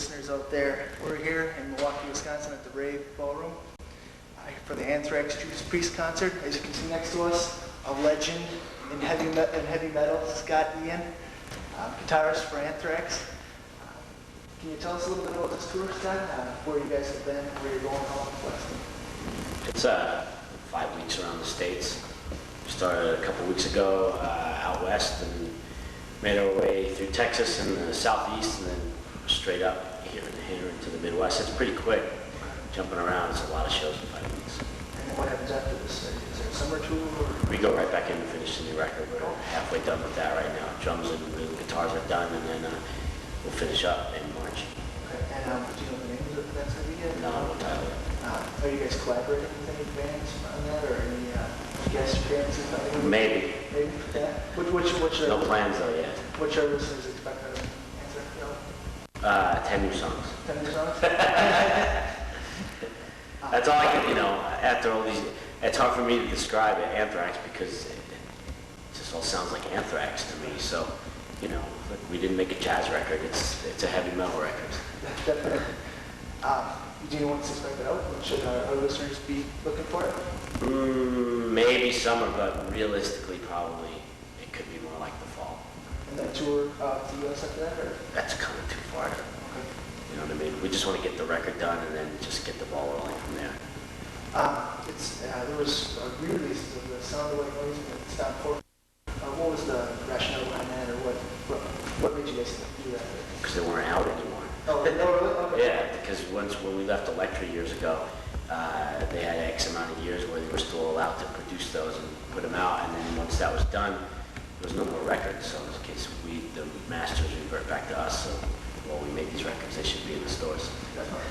listeners out there. We're here in Milwaukee, Wisconsin at the Rave Ballroom for the Anthrax Judas Priest concert. As you can see next to us, a legend in heavy metal, Scott Ian, guitarist for Anthrax. Can you tell us a little bit about this tour, Scott? Where you guys have been, where you're going, how long it's 5 weeks around the States. We started a couple weeks ago out west and made our way through Texas and the southeast and then straight up here into the Midwest. It's pretty quick. Jumping around, it's a lot of shows in 5 weeks. And what happens after this? Is there a summer tour? Or? We go right back in and finish the new record. We're halfway done with that right now. Drums and the guitars are done, and then we'll finish up in March. Okay. And do you know the names of that's going to be yet? No, no title. Are you guys collaborating with any bands on that, or any guest appearances? Maybe. Maybe. Yeah. Which no plans though yet. Which our listeners expect out of Anthrax? 10 new songs. 10 new songs. That's all I can, after all these, it's hard for me to describe it, Anthrax, because it just all sounds like Anthrax to me. So, we didn't make a jazz record, it's a heavy metal record. Definitely. Do you want to expect it out? What should our listeners be looking for? Maybe summer, but realistically, probably it could be more like the fall. And then tour to the U.S. after that? Or? That's kind of too far. Okay. You know what I mean? We just want to get the record done and then just get the ball rolling from there. There was a re-release of the Sound of White Noise and it's down for. What was the rationale behind that, or what made you guys do that? Because they weren't out anymore. Oh, no, really? Okay. Yeah, because when we left Elektra years ago, they had X amount of years where they were still allowed to produce those and put them out, and then once that was done, there was no more records. So in this case, the masters revert back to us. So while we make these records, they should be in the stores. Definitely.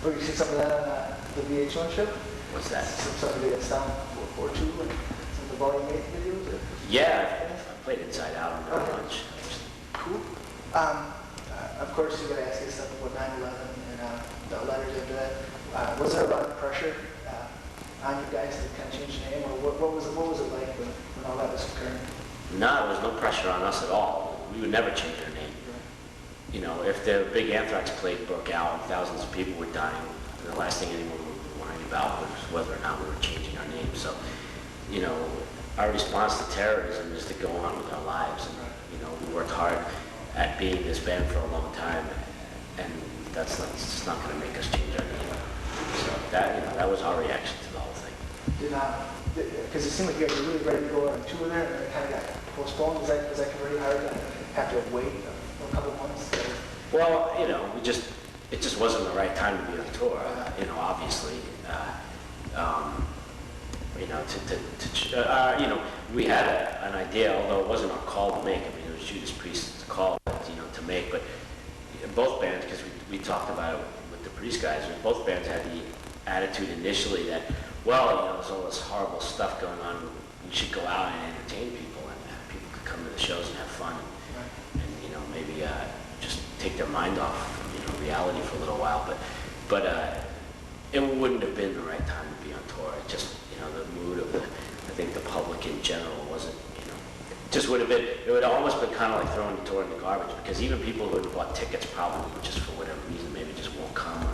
Oh, you see some of that on the VH1 show? What's that? Some of the Sound 442 and some of the Volume 8 videos? Or? Yeah, I played Inside Out on that bunch. Cool. Of course, you got to ask yourself about 9/11 and the letters after that. Was there a lot of pressure on you guys to kind of change the name, or what was it like when all that was occurring? No, there was no pressure on us at all. We would never change our name. Right. If the big Anthrax plague broke out and thousands of people were dying, the last thing anyone would be worrying about was whether or not we were changing our name. So, our response to terrorism is to go on with our lives. And, we worked hard at being this band for a long time, and it's just not going to make us change our name. So that was our reaction to the whole thing. Because it seemed like you guys were really ready to go on tour there, and it kind of got postponed. Was that very hard to have to wait a couple months? Well, it just wasn't the right time to be on tour. Obviously, we had an idea, although it wasn't our call to make. I mean, it was Judas Priest's call, to make. But both bands, because we talked about it with the Priest guys, both bands had the attitude initially that, there's all this horrible stuff going on. We should go out and entertain people, and people could come to the shows and have fun, and maybe just take their mind off reality for a little while. But it wouldn't have been the right time to be on tour. It just the mood of I think the public in general wasn't, just would have been, it would have almost been kind of like throwing the tour in the garbage, because even people who had bought tickets probably just for whatever reason maybe just won't come.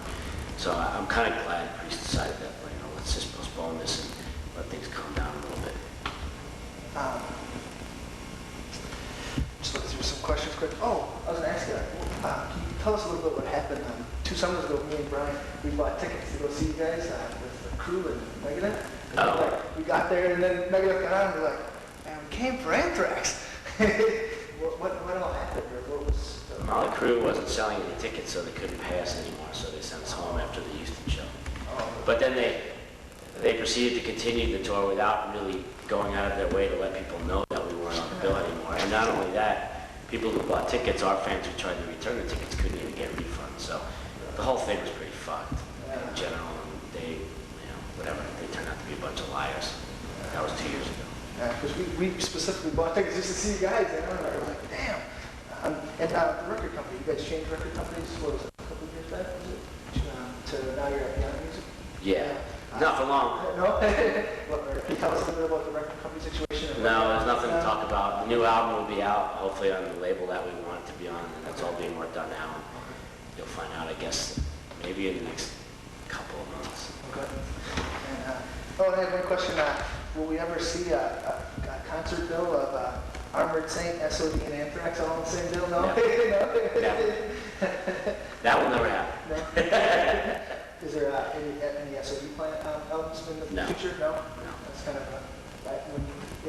So I'm kind of glad Priest decided that, let's just postpone this and let things calm down a little bit. Just looking through some questions quick. Oh, I was going to ask you, can you tell us a little bit what happened? 2 summers ago, me and Brian, we bought tickets to go see you guys with the crew and Megadeth. We got there, and then Megadeth got on, and we're like, man, we came for Anthrax. what all happened? Or what was the crew wasn't selling any tickets, so they couldn't pay us anymore, so they sent us home after the Houston show. But then they proceeded to continue the tour without really going out of their way to let people know that we weren't on the bill anymore. And not only that, people who bought tickets, our fans who tried to return the tickets, couldn't even get refunds. So the whole thing was pretty fucked in general. And they, whatever, they turned out to be a bunch of liars. That was 2 years ago. Yeah, because we specifically bought tickets just to see you guys, and I was like, damn. And the record company, you guys changed record companies, what was it, a couple of years back, was it? To now you're at Beyond Music? Yeah. Not for long. No? Can you tell us a little bit about the record company situation? No, there's nothing to talk about. The new album will be out, hopefully on the label that we want it to be on, and that's all being worked on now. You'll guess maybe in the next couple of months. Okay. And I have one question. Will we ever see a concert bill of Armored Saint, SOD, and Anthrax all in the same bill? No? Never. No? Never. That will never happen. No? Is there any SOD albums in the No. future? No? No. That's kind of a...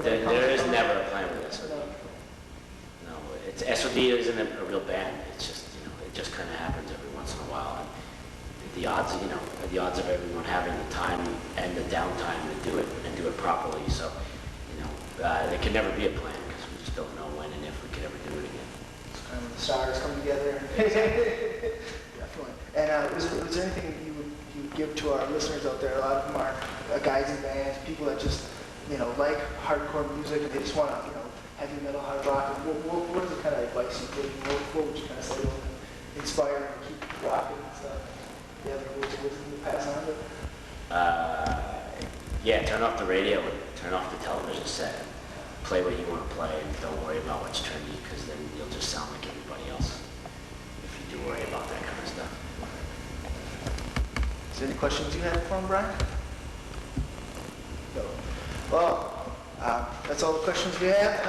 There is never a plan with SOD. No. No, SOD isn't a real band. It's just, it just kind of happens every once in a while. And the odds of everyone having the time and the downtime to do it and do it properly. So, there can never be a plan because we just don't know when and if we could ever do it again. It's kind of the stars come together. Definitely. And was there anything you would give to our listeners out there? A lot of them are guys in bands, people that just, like hardcore music and they just want to, heavy metal, hard rock. What is the kind of advice you give? What would you kind of say to them to inspire them to keep rocking and stuff? Yeah, words you pass on to? Yeah, turn off the radio and turn off the television set. Play what you want to play and don't worry about what's trendy because then you'll just sound like everybody else if you do worry about that kind of stuff. Is there any questions you had for him, Brian? No. Well, that's all the questions we have.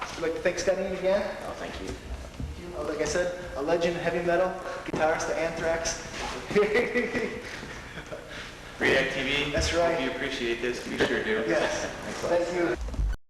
I'd like to thank Scotty again. Oh, thank you. Like I said, a legend heavy metal, guitarist to Anthrax. Great TV. That's right. Hope you appreciate this. We sure do. Yes. Thank you.